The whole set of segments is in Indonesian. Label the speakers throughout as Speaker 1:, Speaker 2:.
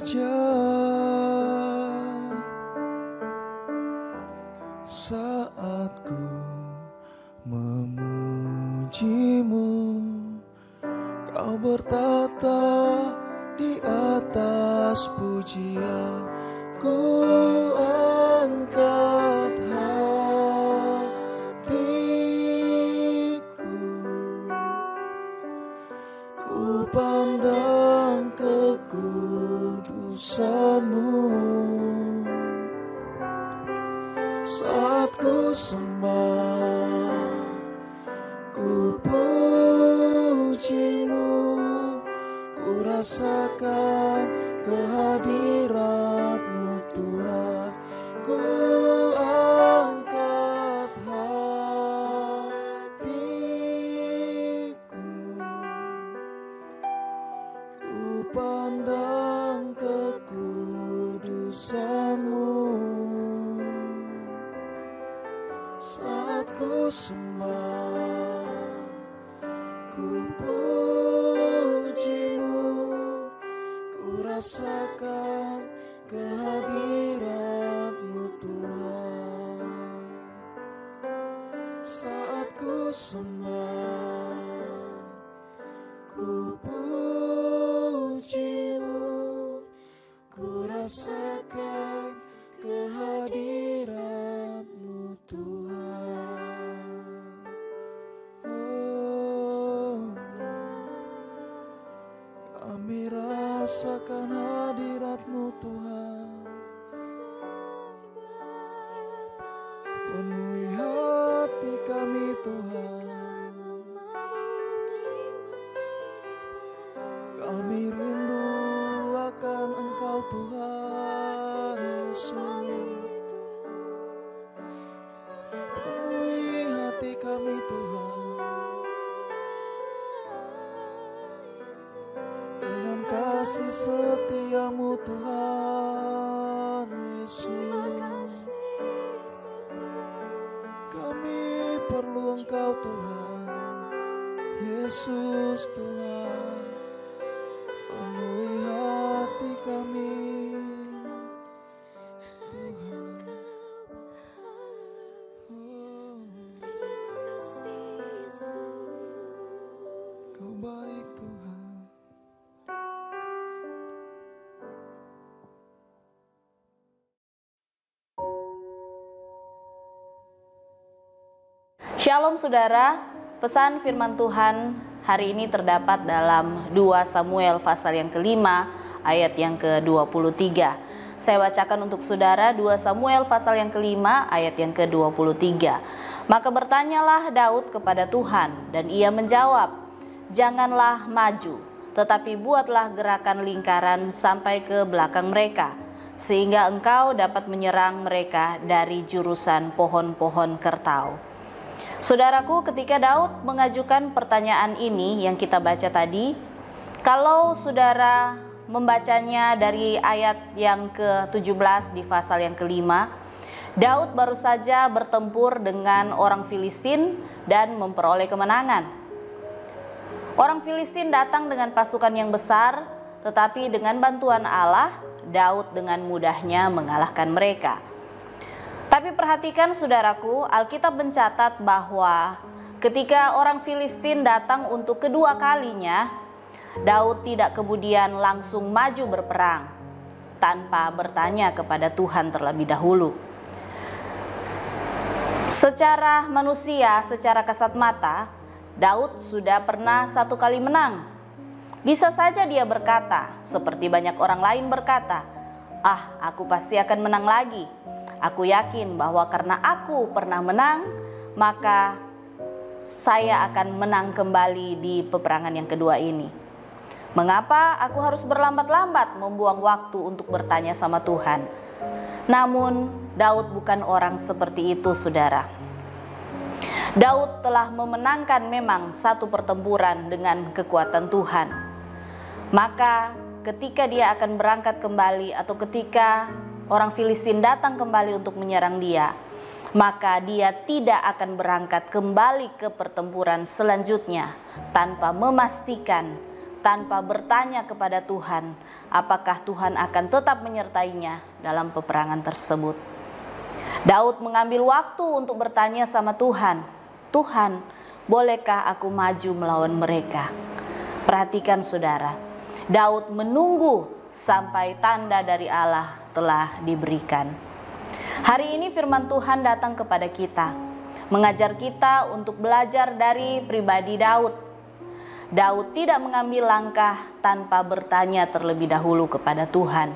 Speaker 1: bekerja saat ku memujimu. Kau bertata di atas pujian, ku angkat hatiku, ku pandang kekudusanmu. Saat ku sembah, ku pujimu, ku rasakan kehadirat-Mu Tuhan. Ku angkat hatiku, ku pandang kekudusan-Mu. Saat ku sembah, ku pujimu, ku rasakan kehadirat-Mu Tuhan. Saat ku sembah, ku pujimu, ku rasakan kehadirat-Mu Tuhan. Oh, kami rasakan hadirat-Mu Tuhan. Penuhi hati kami Tuhan. Kami rindu akan Engkau Tuhan Yesus. Penuhi hati kami Tuhan dengan kasih setia-Mu Tuhan Yesus. Kami perlu Engkau Tuhan Yesus Tuhan. Penuhi hati kami Tuhan. Kau baik Tuhan.
Speaker 2: Shalom saudara, pesan firman Tuhan hari ini terdapat dalam 2 Samuel pasal yang kelima ayat yang ke-23. Saya bacakan untuk saudara 2 Samuel pasal yang kelima ayat yang ke-23. Maka bertanyalah Daud kepada Tuhan dan ia menjawab, janganlah maju, tetapi buatlah gerakan lingkaran sampai ke belakang mereka, sehingga engkau dapat menyerang mereka dari jurusan pohon-pohon kertau. Saudaraku, ketika Daud mengajukan pertanyaan ini yang kita baca tadi, kalau saudara membacanya dari ayat yang ke-17 di pasal yang kelima, Daud baru saja bertempur dengan orang Filistin dan memperoleh kemenangan. Orang Filistin datang dengan pasukan yang besar, tetapi dengan bantuan Allah, Daud dengan mudahnya mengalahkan mereka. Tapi perhatikan saudaraku, Alkitab mencatat bahwa ketika orang Filistin datang untuk kedua kalinya, Daud tidak kemudian langsung maju berperang tanpa bertanya kepada Tuhan terlebih dahulu. Secara manusia, secara kasat mata, Daud sudah pernah satu kali menang. Bisa saja dia berkata, seperti banyak orang lain berkata, aku pasti akan menang lagi. Aku yakin bahwa karena aku pernah menang, maka saya akan menang kembali di peperangan yang kedua ini. Mengapa aku harus berlambat-lambat membuang waktu untuk bertanya sama Tuhan? Namun Daud bukan orang seperti itu, saudara. Daud telah memenangkan memang satu pertempuran dengan kekuatan Tuhan. Maka ketika dia akan berangkat kembali atau ketika orang Filistin datang kembali untuk menyerang dia, maka dia tidak akan berangkat kembali ke pertempuran selanjutnya tanpa memastikan tanpa bertanya kepada Tuhan apakah Tuhan akan tetap menyertainya dalam peperangan tersebut. Daud mengambil waktu untuk bertanya sama Tuhan, Tuhan, bolehkah aku maju melawan mereka? Perhatikan saudara, Daud menunggu sampai tanda dari Allah telah diberikan. Hari ini firman Tuhan datang kepada kita, mengajar kita untuk belajar dari pribadi Daud. Daud tidak mengambil langkah tanpa bertanya terlebih dahulu kepada Tuhan.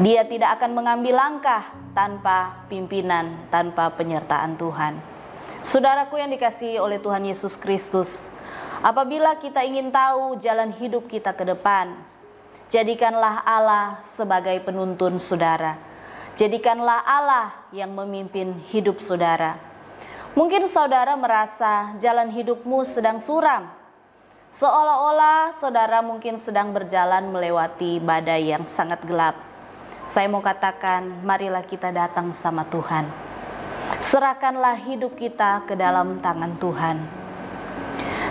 Speaker 2: Dia tidak akan mengambil langkah tanpa pimpinan, tanpa penyertaan Tuhan. Saudaraku yang dikasihi oleh Tuhan Yesus Kristus, apabila kita ingin tahu jalan hidup kita ke depan, jadikanlah Allah sebagai penuntun saudara. Jadikanlah Allah yang memimpin hidup saudara. Mungkin saudara merasa jalan hidupmu sedang suram. Seolah-olah saudara mungkin sedang berjalan melewati badai yang sangat gelap. Saya mau katakan, marilah kita datang sama Tuhan. Serahkanlah hidup kita ke dalam tangan Tuhan.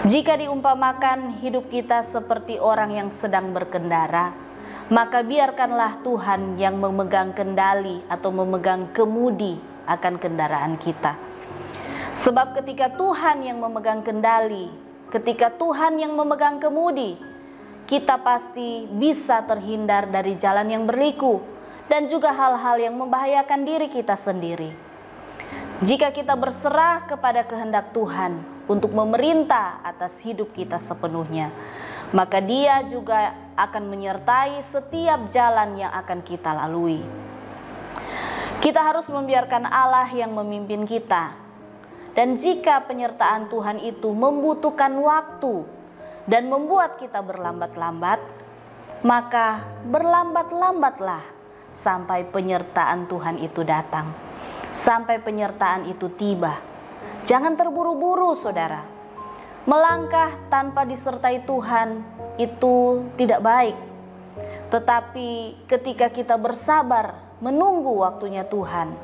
Speaker 2: Jika diumpamakan hidup kita seperti orang yang sedang berkendara, maka biarkanlah Tuhan yang memegang kendali atau memegang kemudi akan kendaraan kita. Sebab ketika Tuhan yang memegang kendali, ketika Tuhan yang memegang kemudi, kita pasti bisa terhindar dari jalan yang berliku dan juga hal-hal yang membahayakan diri kita sendiri. Jika kita berserah kepada kehendak Tuhan untuk memerintah atas hidup kita sepenuhnya, maka Dia juga akan menyertai setiap jalan yang akan kita lalui. Kita harus membiarkan Allah yang memimpin kita. Dan jika penyertaan Tuhan itu membutuhkan waktu dan membuat kita berlambat-lambat, maka berlambat-lambatlah sampai penyertaan Tuhan itu datang, sampai penyertaan itu tiba. Jangan terburu-buru, saudara. Melangkah tanpa disertai Tuhan itu tidak baik. Tetapi ketika kita bersabar menunggu waktunya Tuhan,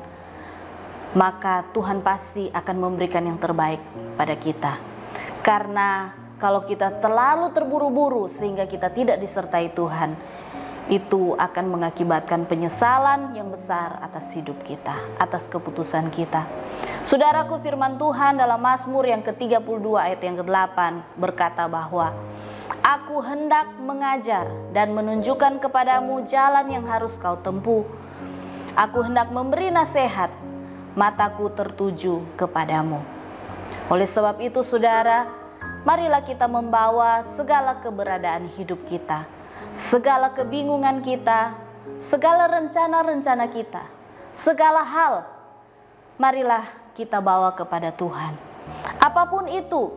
Speaker 2: maka Tuhan pasti akan memberikan yang terbaik pada kita. Karena kalau kita terlalu terburu-buru sehingga kita tidak disertai Tuhan, itu akan mengakibatkan penyesalan yang besar atas hidup kita, atas keputusan kita. Saudaraku, firman Tuhan dalam Mazmur yang ke-32 ayat yang ke-8 berkata bahwa Aku hendak mengajar dan menunjukkan kepadamu jalan yang harus kau tempuh. Aku hendak memberi nasihat, mataku tertuju kepadamu. Oleh sebab itu saudara, marilah kita membawa segala keberadaan hidup kita, segala kebingungan kita, segala rencana-rencana kita, segala hal, marilah kita bawa kepada Tuhan. Apapun itu,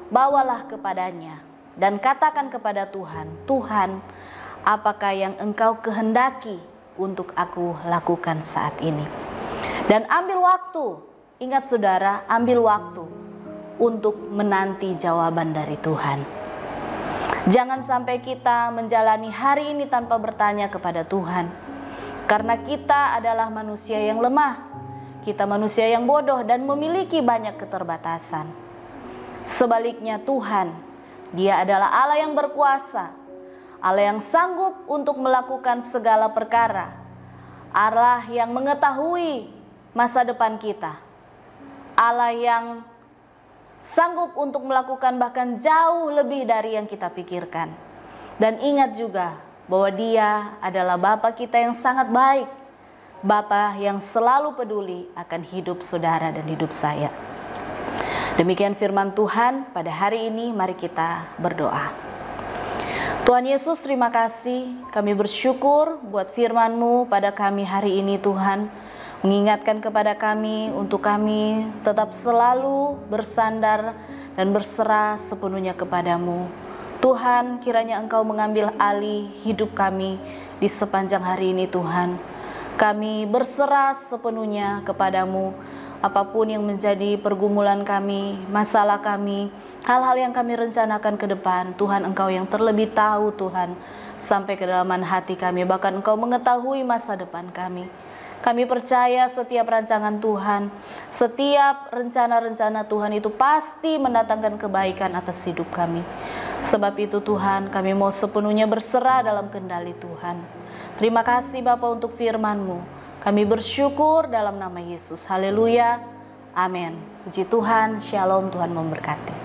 Speaker 2: bawalah kepadanya dan katakan kepada Tuhan, Tuhan, apakah yang Engkau kehendaki untuk aku lakukan saat ini? Dan ambil waktu, ingat saudara, ambil waktu untuk menanti jawaban dari Tuhan. Jangan sampai kita menjalani hari ini tanpa bertanya kepada Tuhan. Karena kita adalah manusia yang lemah. Kita manusia yang bodoh dan memiliki banyak keterbatasan. Sebaliknya Tuhan, Dia adalah Allah yang berkuasa, Allah yang sanggup untuk melakukan segala perkara, Allah yang mengetahui masa depan kita, Allah yang sanggup untuk melakukan bahkan jauh lebih dari yang kita pikirkan. Dan ingat juga bahwa Dia adalah Bapa kita yang sangat baik, Bapa yang selalu peduli akan hidup saudara dan hidup saya. Demikian firman Tuhan pada hari ini, mari kita berdoa. Tuhan Yesus, terima kasih, kami bersyukur buat firman-Mu pada kami hari ini Tuhan. Mengingatkan kepada kami untuk kami tetap selalu bersandar dan berserah sepenuhnya kepadamu. Tuhan, kiranya Engkau mengambil alih hidup kami di sepanjang hari ini Tuhan. Kami berserah sepenuhnya kepadamu. Apapun yang menjadi pergumulan kami, masalah kami, hal-hal yang kami rencanakan ke depan, Tuhan Engkau yang terlebih tahu Tuhan, sampai kedalaman hati kami, bahkan Engkau mengetahui masa depan kami. Kami percaya setiap rancangan Tuhan, setiap rencana-rencana Tuhan itu pasti mendatangkan kebaikan atas hidup kami. Sebab itu Tuhan, kami mau sepenuhnya berserah dalam kendali Tuhan. Terima kasih Bapa untuk firman-Mu. Kami bersyukur dalam nama Yesus. Haleluya. Amin. Puji Tuhan. Shalom. Tuhan memberkati.